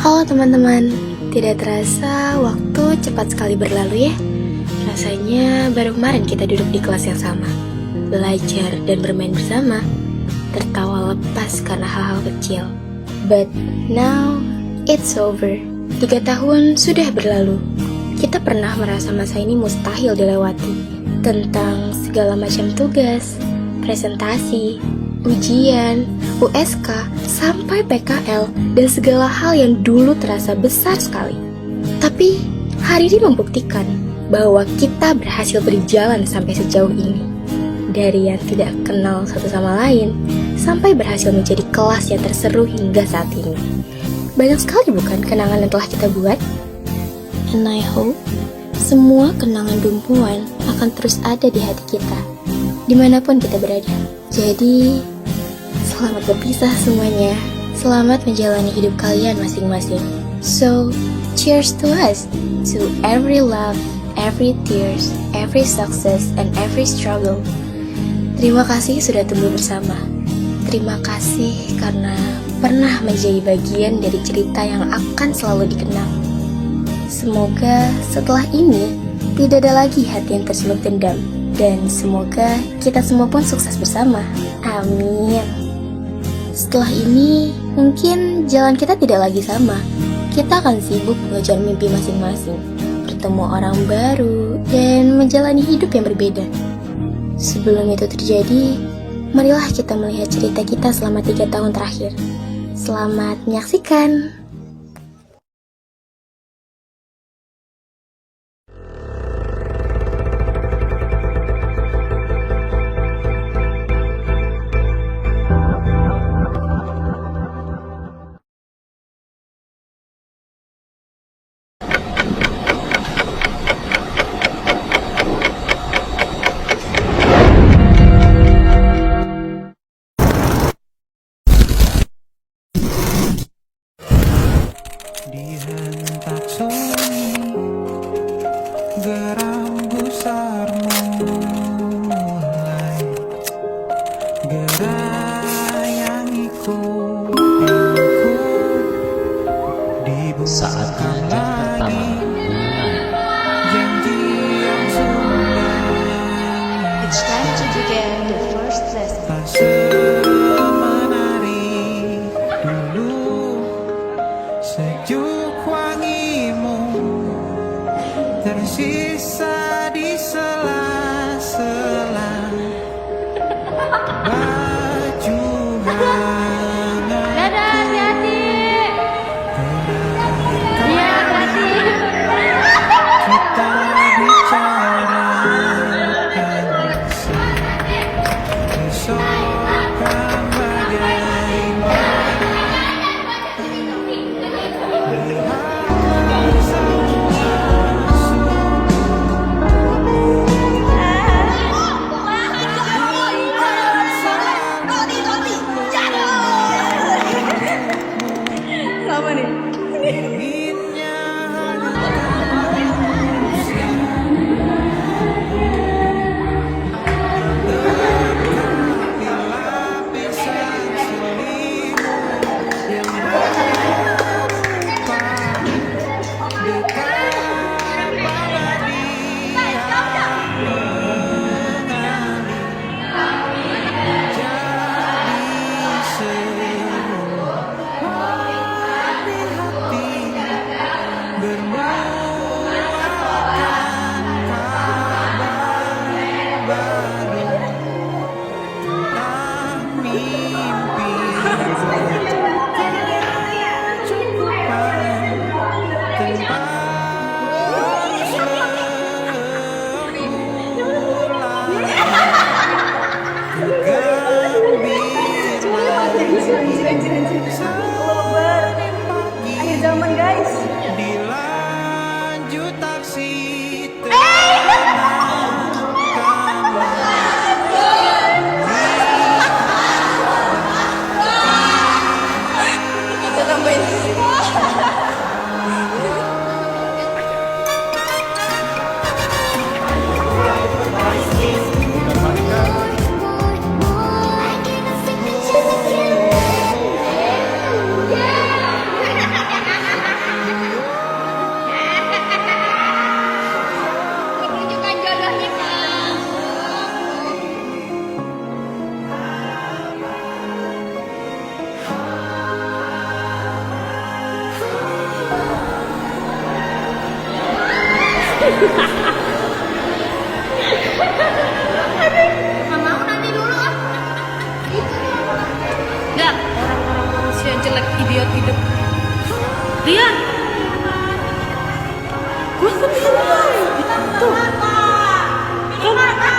Halo teman-teman, tidak terasa waktu cepat sekali berlalu ya. Rasanya baru kemarin kita duduk di kelas yang sama, belajar dan bermain bersama, tertawa lepas karena hal-hal kecil. But now, it's over. 3 tahun sudah berlalu. Kita pernah merasa masa ini mustahil dilewati. Tentang segala macam tugas, presentasi, ujian, USK, sampai PKL, dan segala hal yang dulu terasa besar sekali. Tapi, hari ini membuktikan bahwa kita berhasil berjalan sampai sejauh ini. Dari yang tidak kenal satu sama lain, sampai berhasil menjadi kelas yang terseru hingga saat ini. Banyak sekali bukan kenangan yang telah kita buat? And I hope semua kenangan dumpuan akan terus ada di hati kita, dimanapun kita berada. Jadi, selamat berpisah semuanya. Selamat menjalani hidup kalian masing-masing. So, cheers to us, to every love, every tears, every success, and every struggle. Terima kasih sudah tumbuh bersama. Terima kasih karena pernah menjadi bagian dari cerita yang akan selalu dikenang. Semoga setelah ini tidak ada lagi hati yang terseluk dendam. Dan semoga kita semua pun sukses bersama. Amin. Setelah ini, mungkin jalan kita tidak lagi sama. Kita akan sibuk mengejar mimpi masing-masing, bertemu orang baru, dan menjalani hidup yang berbeda. Sebelum itu terjadi, marilah kita melihat cerita kita selama 3 tahun terakhir. Selamat menyaksikan. Dihentak sunyi, geram gusar mulai, gerayangiku Saatnya jam pertama mulai. janji yang sumbang. It's time to begin the first lesson. Tak semenarik dulu, sejuk wangimu tersisa di sela-sela baju hangat. Dadah, hati-hati. Iya, hati. Kita bicarakan keesokan bagaimana. Akhir zaman, guys. Dilanjut taksi Kita tambahin. Nggak mau nanti dulu ah. Nggak, orang-orang manusia jelek idiot hidup. Lihat. Gue sendirian. Tuh. Tuh, mana-mana.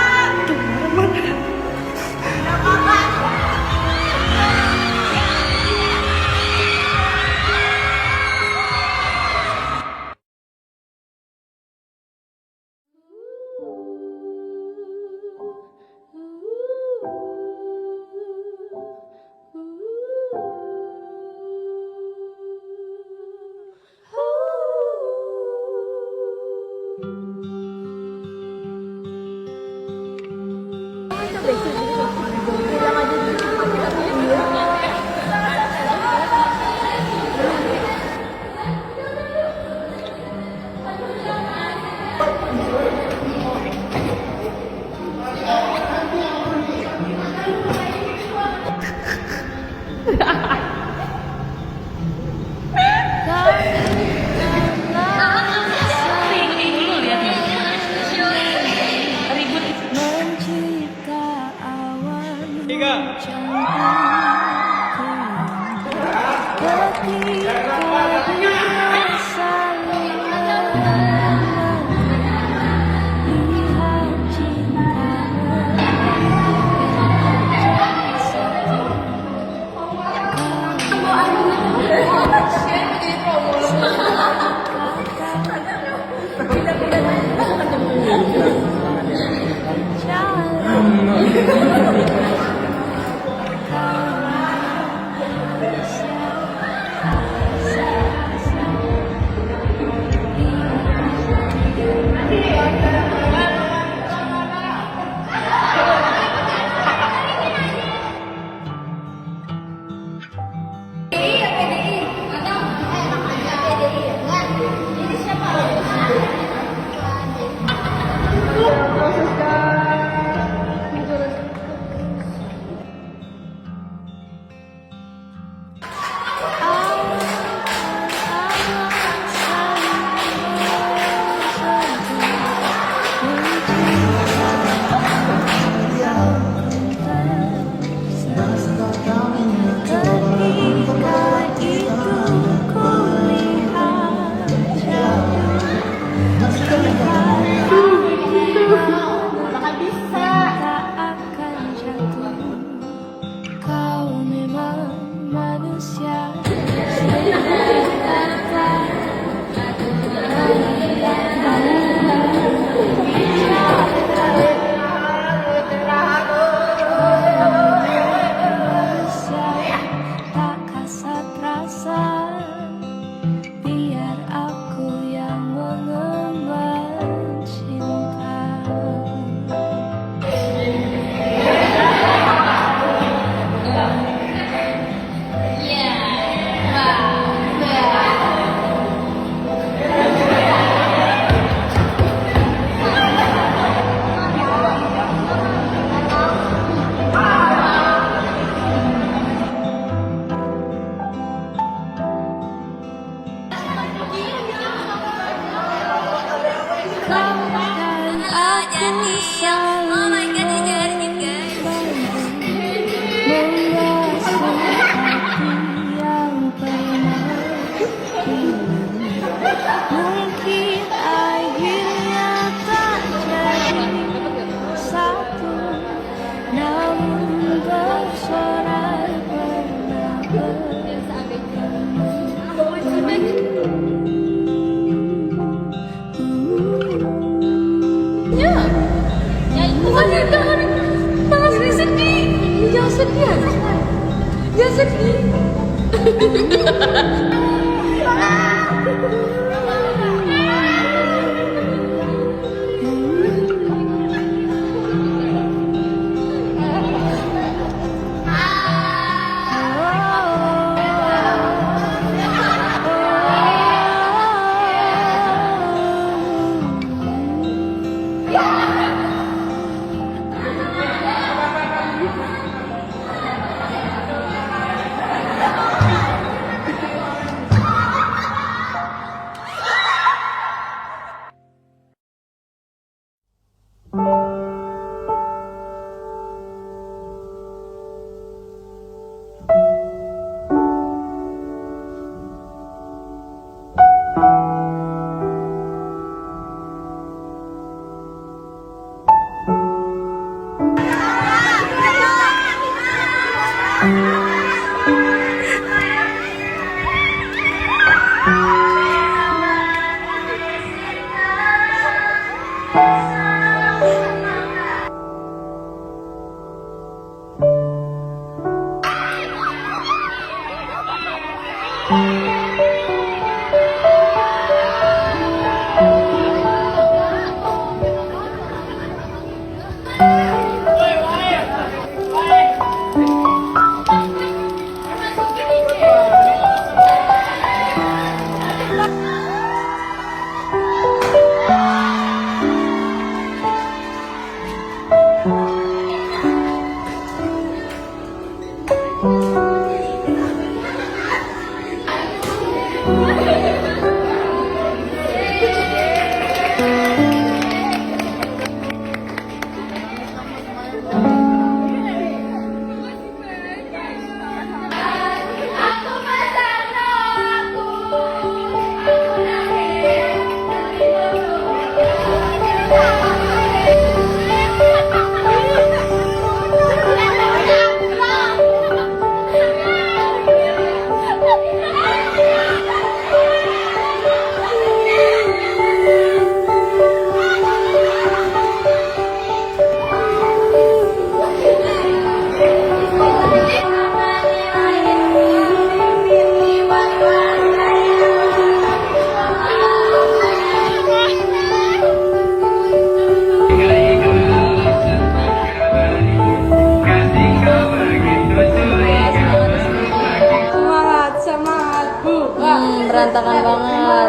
Berantakan banget.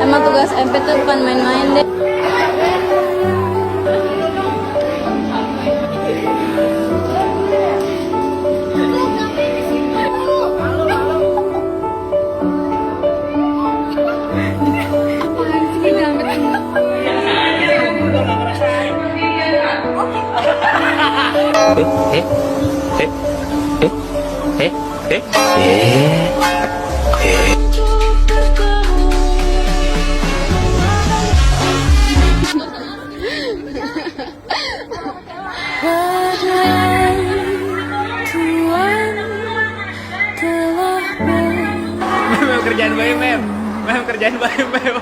Emang tugas MP tuh bukan main-main deh. Kerjaan bayi mem kerjaan bayi mem.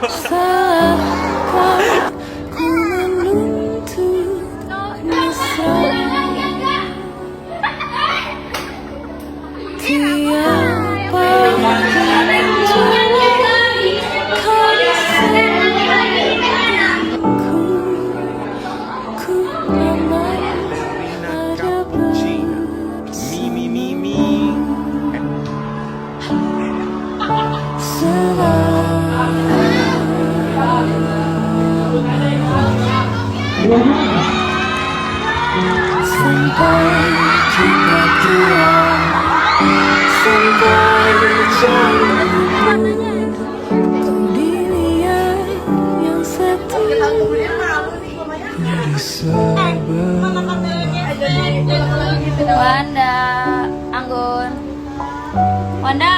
Wanda, Anggun. Wanda.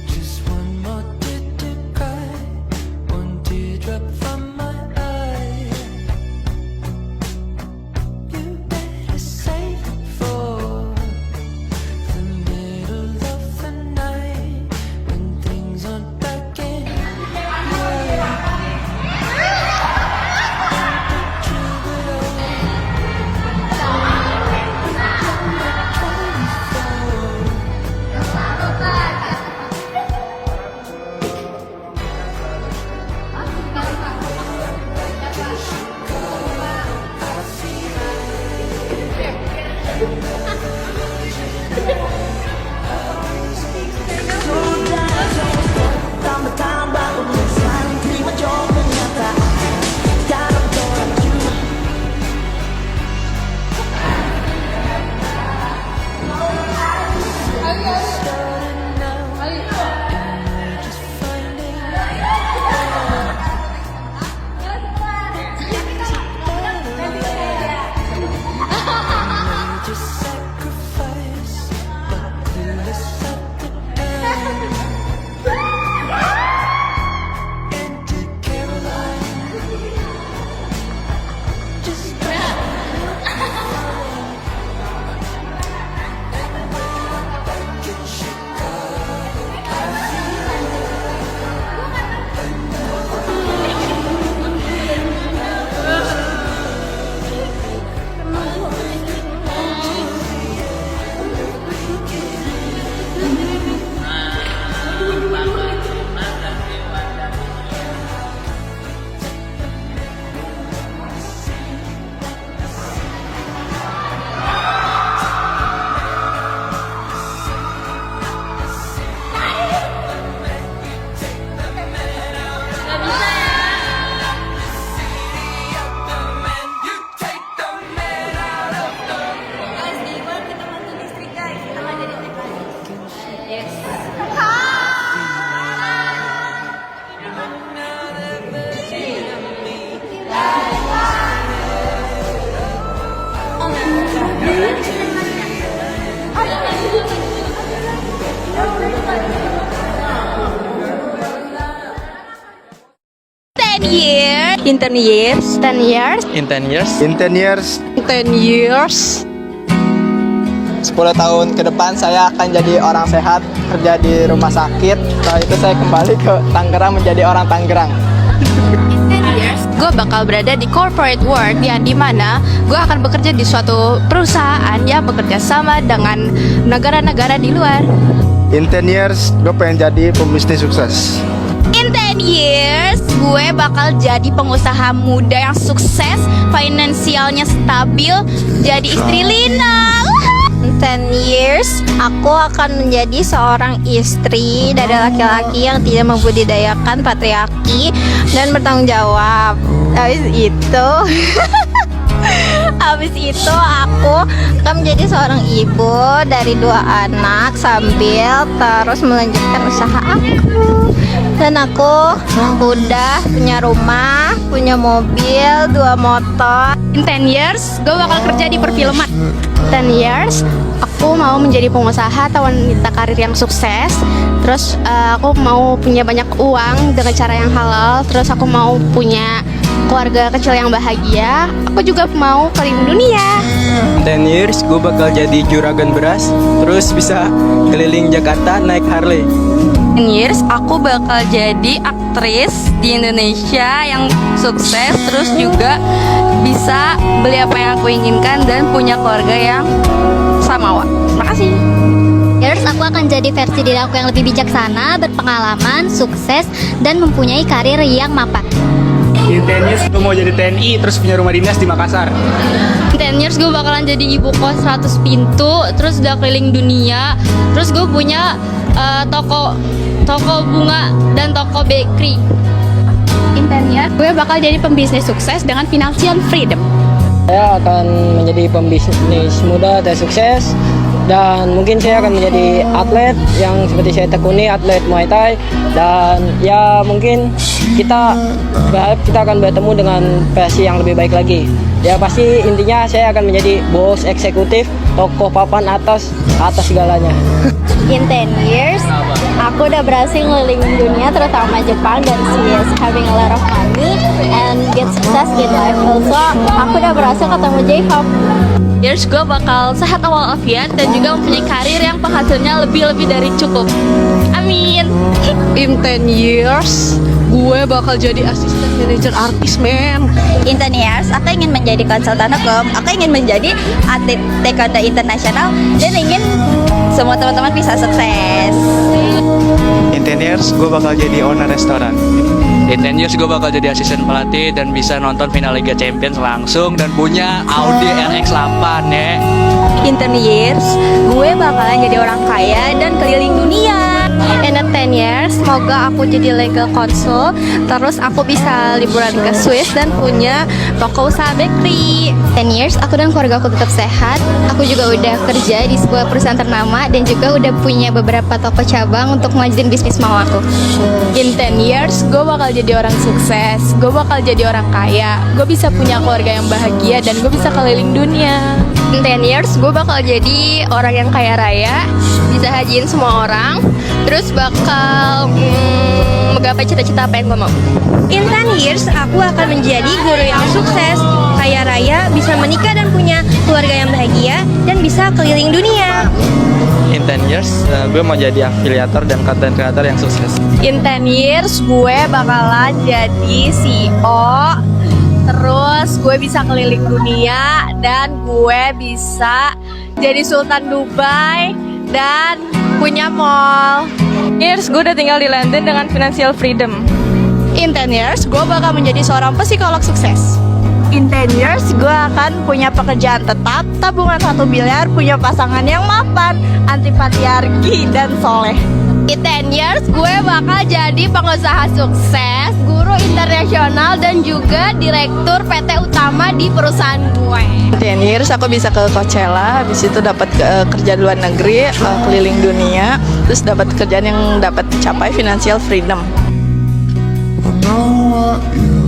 Just one more tear to cry, one teardrop from my eye. You better save it for the middle of the night when things aren't back in just sacrifice, but the In 10 years. 10 years. In 10 years. In 10 years. 10 years. 10 tahun ke depan saya akan jadi orang sehat, kerja di rumah sakit. Setelah itu saya kembali ke Tangerang menjadi orang Tangerang. Gue bakal berada di corporate world yang dimana gue akan bekerja di suatu perusahaan yang bekerja sama dengan negara-negara di luar. In 10 years, gue pengen jadi pembisnis sukses. In 10 years, gue bakal jadi pengusaha muda yang sukses, finansialnya stabil, jadi istri Lina. In 10 years, aku akan menjadi seorang istri dari laki-laki yang tidak membudidayakan patriarki dan bertanggung jawab. Habis itu aku akan menjadi seorang ibu dari 2 anak sambil terus melanjutkan usaha aku. Dan aku udah punya rumah, punya mobil, 2 motor. In 10 years, gue bakal kerja di perfilman. 10 years, aku mau menjadi pengusaha atau wanita karir yang sukses. Terus aku mau punya banyak uang dengan cara yang halal. Terus aku mau punya keluarga kecil yang bahagia. Aku juga mau keliling dunia. 10 years gue bakal jadi juragan beras, terus bisa keliling Jakarta naik Harley. 10 years, aku bakal jadi aktris di Indonesia yang sukses. Terus juga bisa beli apa yang aku inginkan dan punya keluarga yang samawa. Makasih. Years, aku akan jadi versi diri aku yang lebih bijaksana, berpengalaman, sukses, dan mempunyai karir yang mapan. In 10 years gue mau jadi TNI terus punya rumah dinas di Makassar. In 10 years gue bakalan jadi ibu kos 100 pintu. Terus udah keliling dunia. Terus gue punya toko bunga dan toko bakery. In 10 years gue bakal jadi pembisnis sukses dengan financial freedom. Saya akan menjadi pembisnis muda dan sukses, dan mungkin saya akan menjadi atlet yang seperti saya tekuni, atlet Muay Thai. Dan ya mungkin kita akan bertemu dengan versi yang lebih baik lagi. Ya pasti intinya saya akan menjadi bos eksekutif, tokoh papan atas segalanya. In 10 years, aku udah berhasil ngelilingin dunia, terutama Jepang, dan she is having a lot of money and get success in life also. Aku udah berhasil ketemu J-Hope. Years gue bakal sehat walafiat dan juga mempunyai karir yang penghasilnya lebih dari cukup. Amin. In 10 years, gue bakal jadi asisten manajer artis, men. In 10 years, aku ingin menjadi konsultan hukum, aku ingin menjadi atlet taekwondo internasional, dan ingin semua teman-teman bisa sukses. In 10 years, gue bakal jadi owner restoran. In 10 years gue bakal jadi asisten pelatih dan bisa nonton final Liga Champions langsung dan punya Audi RX-8 ya. In 10 years, gue bakalan jadi orang kaya dan keliling dunia. In 10 years, semoga aku jadi legal counsel, terus aku bisa liburan ke Swiss dan punya toko usaha bakery. 10 years, aku dan keluarga aku tetap sehat. Aku juga udah kerja di sebuah perusahaan ternama dan juga udah punya beberapa toko cabang untuk ngajuin bisnis mau aku. In 10 years, gue bakal jadi orang sukses. Gue bakal jadi orang kaya. Gue bisa punya keluarga yang bahagia dan gue bisa keliling dunia. In 10 years, gue bakal jadi orang yang kaya raya, bisa hajiin semua orang, terus bakal menggapai cita-cita apa yang gue mau. In 10 years, aku akan menjadi guru yang sukses, kaya raya, bisa menikah dan punya keluarga yang bahagia, dan bisa keliling dunia. In 10 years, gue mau jadi afiliator dan content creator yang sukses. In 10 years, gue bakalan jadi CEO. Terus gue bisa keliling dunia dan gue bisa jadi Sultan Dubai dan punya mall. Years, gue udah tinggal di London dengan financial freedom. In 10 years, gue bakal menjadi seorang psikolog sukses. In 10 years, gue akan punya pekerjaan tetap, tabungan 1 miliar, punya pasangan yang mapan, anti patriarki, dan soleh. In 10 years, gue bakal jadi pengusaha sukses, guru internasional, dan juga direktur PT utama di perusahaan gue. In 10 years, aku bisa ke Coachella, habis itu dapat kerja di luar negeri, keliling dunia, terus dapat kerjaan yang dapat capai financial freedom. I know what you